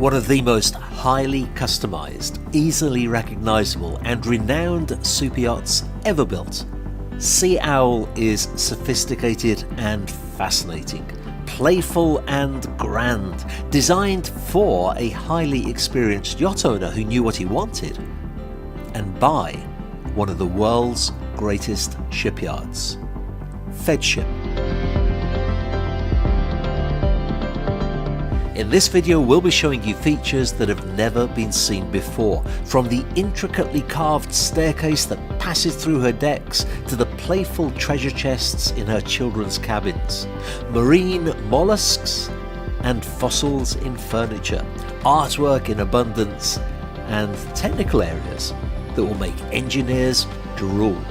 One of the most highly customized, easily recognizable and renowned superyachts ever built, Sea Owl is sophisticated and fascinating, playful and grand, designed for a highly experienced yacht owner who knew what he wanted, and by one of the world's greatest shipyards, Feadship. In this video we'll be showing you features that have never been seen before, from the intricately carved staircase that passes through her decks to the playful treasure chests in her children's cabins, marine mollusks and fossils in furniture, artwork in abundance, and technical areas that will make engineers drool.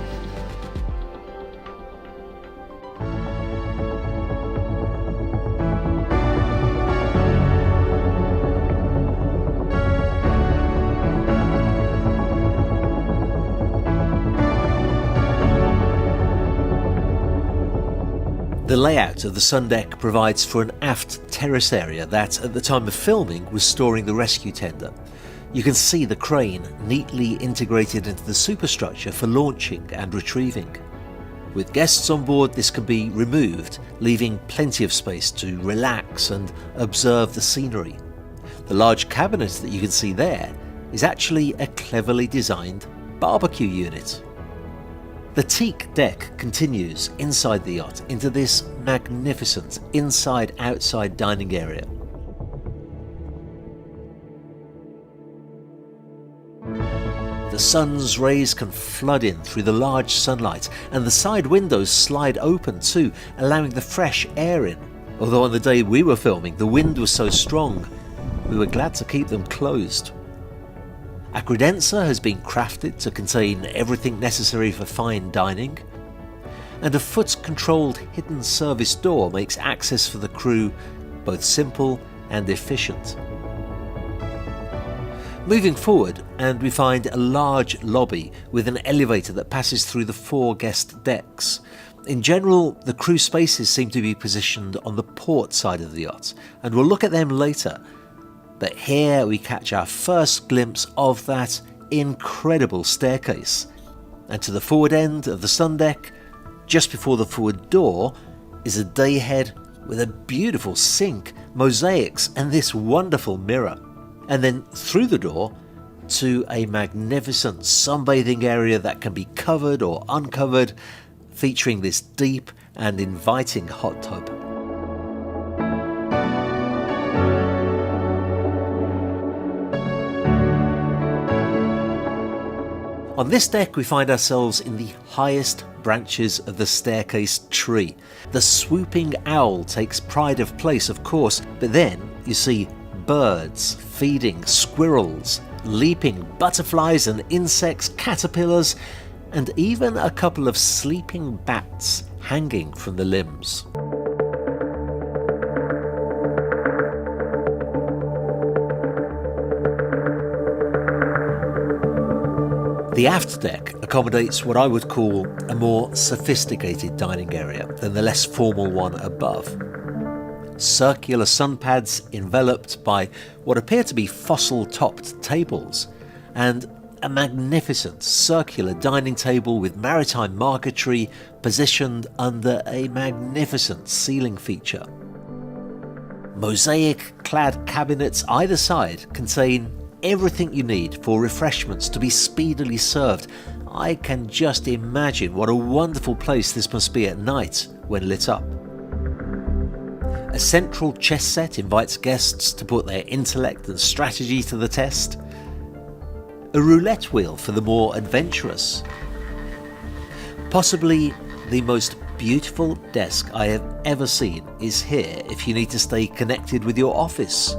The layout of the sundeck provides for an aft terrace area that, at the time of filming, was storing the rescue tender. You can see the crane neatly integrated into the superstructure for launching and retrieving. With guests on board, this can be removed, leaving plenty of space to relax and observe the scenery. The large cabinet that you can see there is actually a cleverly designed barbecue unit. The teak deck continues inside the yacht into this magnificent inside-outside dining area. The sun's rays can flood in through the large sunlight, and the side windows slide open too, allowing the fresh air in. Although on the day we were filming the wind was so strong, we were glad to keep them closed. A credenza has been crafted to contain everything necessary for fine dining, and a foot-controlled hidden service door makes access for the crew both simple and efficient. Moving forward, and we find a large lobby with an elevator that passes through the 4 guest decks. In general, the crew spaces seem to be positioned on the port side of the yacht, and we'll look at them later. But here we catch our first glimpse of that incredible staircase. And to the forward end of the sundeck, just before the forward door, is a dayhead with a beautiful sink, mosaics and this wonderful mirror. And then through the door to a magnificent sunbathing area that can be covered or uncovered, featuring this deep and inviting hot tub. On this deck we find ourselves in the highest branches of the staircase tree. The swooping owl takes pride of place, of course, but then you see birds feeding, squirrels leaping, butterflies and insects, caterpillars, and even a couple of sleeping bats hanging from the limbs. The aft deck accommodates what I would call a more sophisticated dining area than the less formal one above. Circular sun pads enveloped by what appear to be fossil-topped tables, and a magnificent circular dining table with maritime marquetry positioned under a magnificent ceiling feature. Mosaic-clad cabinets either side contain everything you need for refreshments to be speedily served. I can just imagine what a wonderful place this must be at night when lit up. A central chess set invites guests to put their intellect and strategy to the test. A roulette wheel for the more adventurous. Possibly the most beautiful desk I have ever seen is here if you need to stay connected with your office.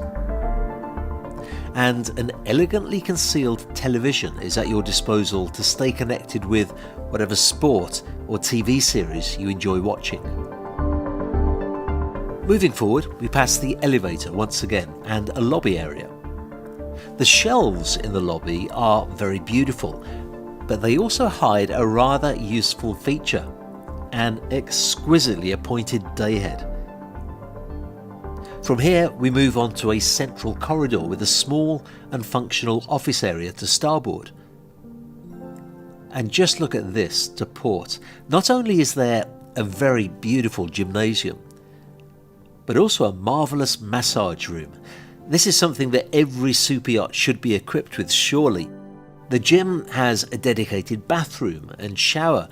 And an elegantly concealed television is at your disposal to stay connected with whatever sport or TV series you enjoy watching. Moving forward, we pass the elevator once again and a lobby area. The shelves in the lobby are very beautiful, but they also hide a rather useful feature, an exquisitely appointed dayhead. From here we move on to a central corridor with a small and functional office area to starboard. And just look at this to port. Not only is there a very beautiful gymnasium, but also a marvellous massage room. This is something that every super yacht should be equipped with, surely. The gym has a dedicated bathroom and shower,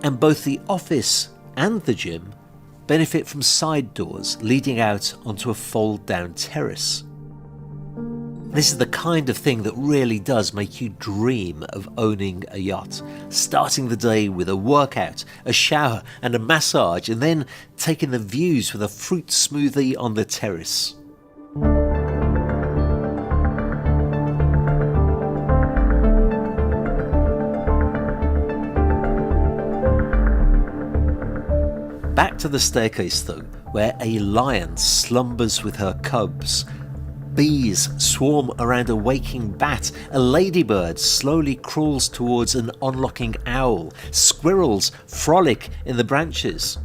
and both the office and the gym benefit from side doors leading out onto a fold-down terrace. This is the kind of thing that really does make you dream of owning a yacht. Starting the day with a workout, a shower and a massage, and then taking the views with a fruit smoothie on the terrace. Back to the staircase though, where a lion slumbers with her cubs. Bees swarm around a waking bat, a ladybird slowly crawls towards an unlocking owl, squirrels frolic in the branches.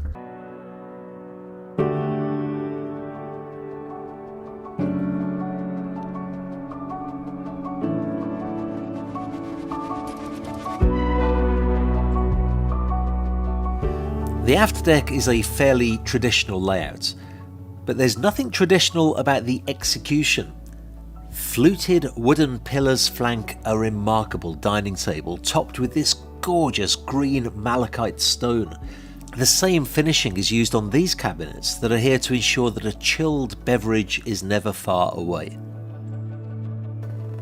The aft deck is a fairly traditional layout, but there's nothing traditional about the execution. Fluted wooden pillars flank a remarkable dining table topped with this gorgeous green malachite stone. The same finishing is used on these cabinets that are here to ensure that a chilled beverage is never far away.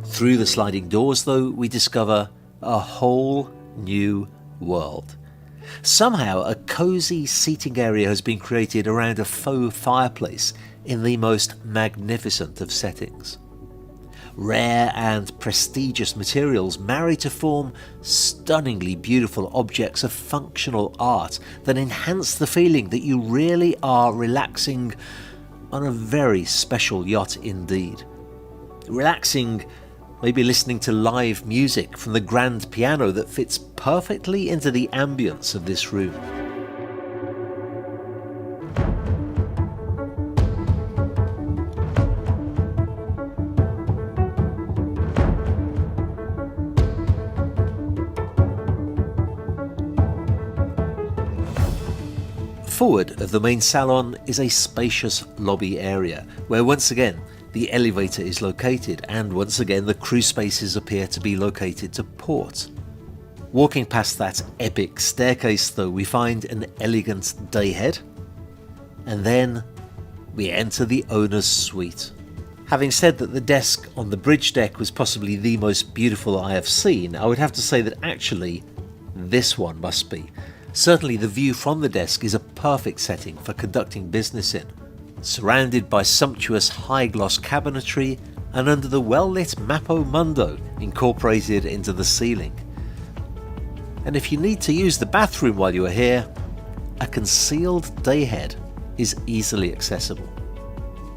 Through the sliding doors though, we discover a whole new world. Somehow a cosy seating area has been created around a faux fireplace in the most magnificent of settings. Rare and prestigious materials marry to form stunningly beautiful objects of functional art that enhance the feeling that you really are relaxing on a very special yacht indeed. Relaxing, maybe listening to live music from the grand piano that fits perfectly into the ambience of this room. Forward of the main salon is a spacious lobby area where once again the elevator is located, and once again the crew spaces appear to be located to port. Walking past that epic staircase though, we find an elegant dayhead, and then we enter the owner's suite. Having said that the desk on the bridge deck was possibly the most beautiful I have seen, I would have to say that actually this one must be. Certainly the view from the desk is a perfect setting for conducting business in. Surrounded by sumptuous high-gloss cabinetry and under the well-lit Mappo Mundo incorporated into the ceiling. And if you need to use the bathroom while you are here, a concealed dayhead is easily accessible.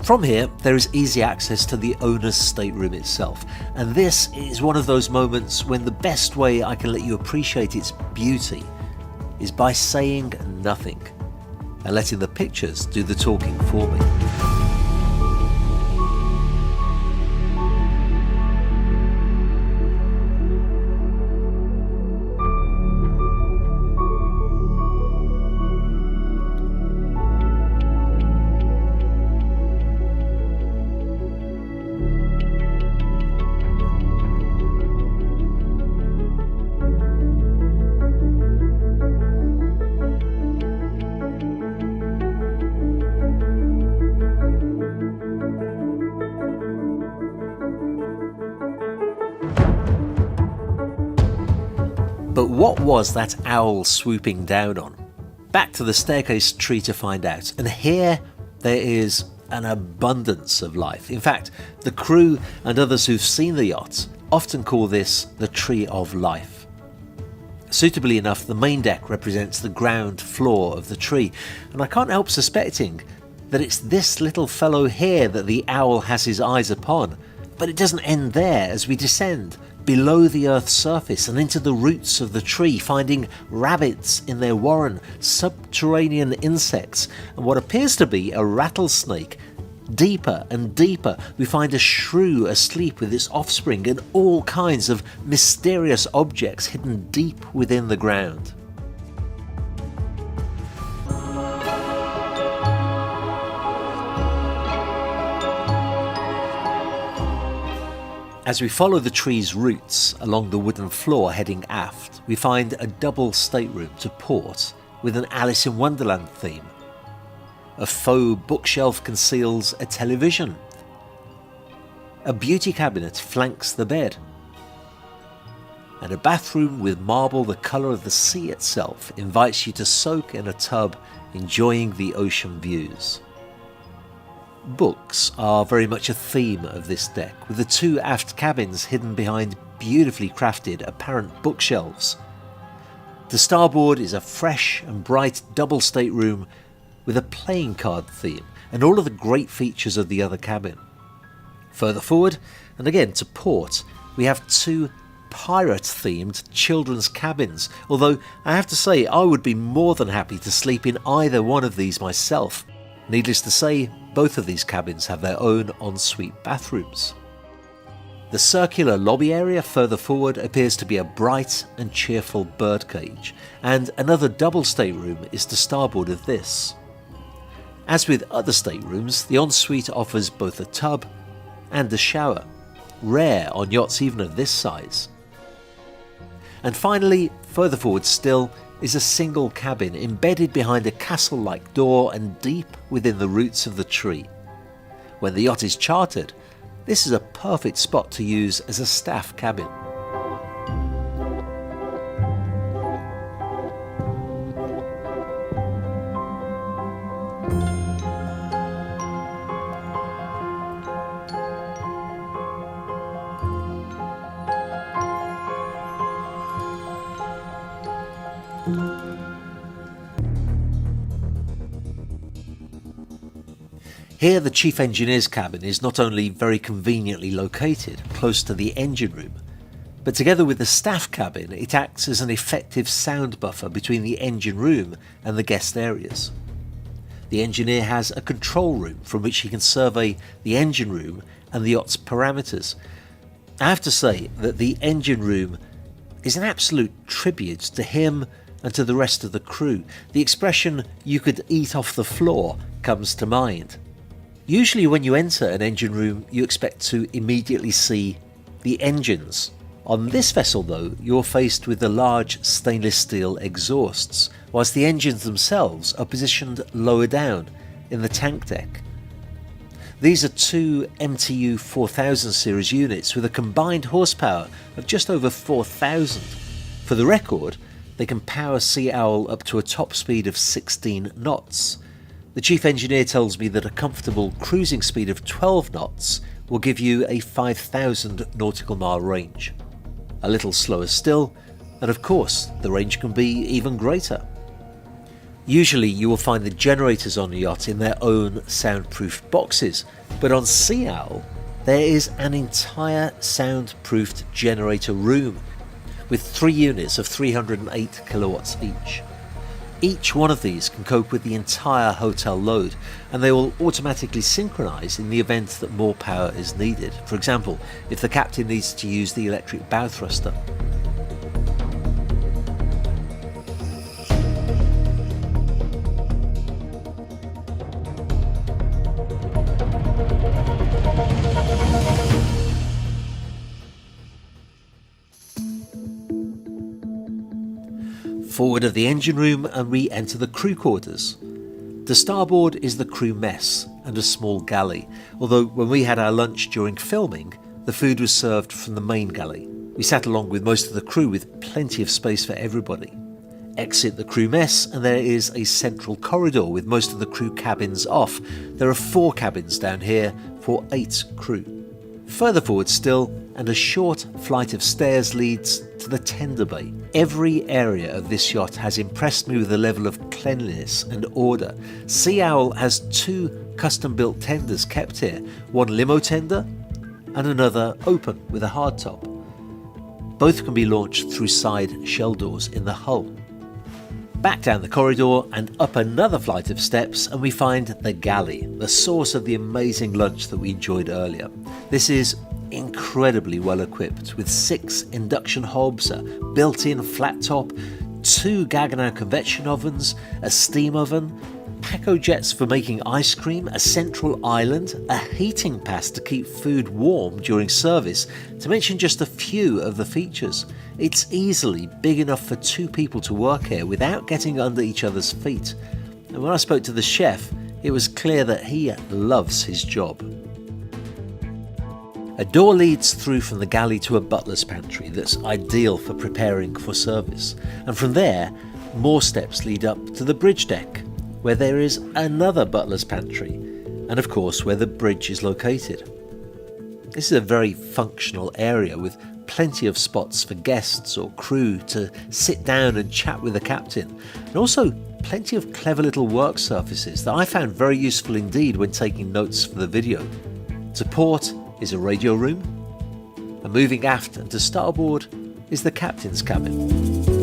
From here, there is easy access to the owner's stateroom itself, and this is one of those moments when the best way I can let you appreciate its beauty is by saying nothing and letting the pictures do the talking for me. But what was that owl swooping down on? Back to the staircase tree to find out, and here there is an abundance of life. In fact, the crew and others who've seen the yacht often call this the Tree of Life. Suitably enough, the main deck represents the ground floor of the tree, and I can't help suspecting that it's this little fellow here that the owl has his eyes upon. But it doesn't end there as we descend below the Earth's surface and into the roots of the tree, finding rabbits in their warren, subterranean insects, and what appears to be a rattlesnake Deeper and deeper, we find a shrew asleep with its offspring and all kinds of mysterious objects hidden deep within the ground. As we follow the tree's roots along the wooden floor heading aft, we find a double stateroom to port with an Alice in Wonderland theme. A faux bookshelf conceals a television. A beauty cabinet flanks the bed. And a bathroom with marble the colour of the sea itself invites you to soak in a tub, enjoying the ocean views. Books are very much a theme of this deck, with the two aft cabins hidden behind beautifully crafted apparent bookshelves. To starboard is a fresh and bright double stateroom with a playing card theme and all of the great features of the other cabin. Further forward, and again to port, we have two pirate-themed children's cabins, although I have to say I would be more than happy to sleep in either one of these myself. Needless to say, both of these cabins have their own ensuite bathrooms. The circular lobby area further forward appears to be a bright and cheerful birdcage, and another double stateroom is to starboard of this. As with other staterooms, the ensuite offers both a tub and a shower, rare on yachts even of this size. And finally, further forward still, is a single cabin embedded behind a castle-like door and deep within the roots of the tree. When the yacht is chartered, this is a perfect spot to use as a staff cabin. Here the chief engineer's cabin is not only very conveniently located, close to the engine room, but together with the staff cabin it acts as an effective sound buffer between the engine room and the guest areas. The engineer has a control room from which he can survey the engine room and the yacht's parameters. I have to say that the engine room is an absolute tribute to him and to the rest of the crew. The expression "you could eat off the floor" comes to mind. Usually when you enter an engine room, you expect to immediately see the engines. On this vessel though, you're faced with the large stainless steel exhausts, whilst the engines themselves are positioned lower down in the tank deck. These are two MTU 4000 series units with a combined horsepower of just over 4,000. For the record, they can power Sea Owl up to a top speed of 16 knots. The chief engineer tells me that a comfortable cruising speed of 12 knots will give you a 5,000 nautical mile range. A little slower still, and of course the range can be even greater. Usually you will find the generators on a yacht in their own soundproofed boxes, but on Sea Owl there is an entire soundproofed generator room with 3 units of 308 kilowatts each. Each one of these can cope with the entire hotel load, and they will automatically synchronize in the event that more power is needed. For example, if the captain needs to use the electric bow thruster. Forward of the engine room and we enter the crew quarters. To starboard is the crew mess and a small galley, although when we had our lunch during filming, the food was served from the main galley. We sat along with most of the crew with plenty of space for everybody. Exit the crew mess and there is a central corridor with most of the crew cabins off. There are 4 cabins down here for 8 crew. Further forward still, and a short flight of stairs leads to the tender bay. Every area of this yacht has impressed me with the level of cleanliness and order. Sea Owl has 2 custom-built tenders kept here, one limo tender and another open with a hardtop. Both can be launched through side shell doors in the hull. Back down the corridor and up another flight of steps and we find the galley, the source of the amazing lunch that we enjoyed earlier. This is incredibly well equipped with 6 induction hobs, a built-in flat top, 2 Gaggenau convection ovens, a steam oven, Paco jets for making ice cream, a central island, a heating pass to keep food warm during service, to mention just a few of the features. It's easily big enough for 2 people to work here without getting under each other's feet. And when I spoke to the chef, it was clear that he loves his job. A door leads through from the galley to a butler's pantry that's ideal for preparing for service. And from there, more steps lead up to the bridge deck, where there is another butler's pantry, and of course where the bridge is located. This is a very functional area with plenty of spots for guests or crew to sit down and chat with the captain, and also plenty of clever little work surfaces that I found very useful indeed when taking notes for the video. To port is a radio room, and moving aft and to starboard is the captain's cabin.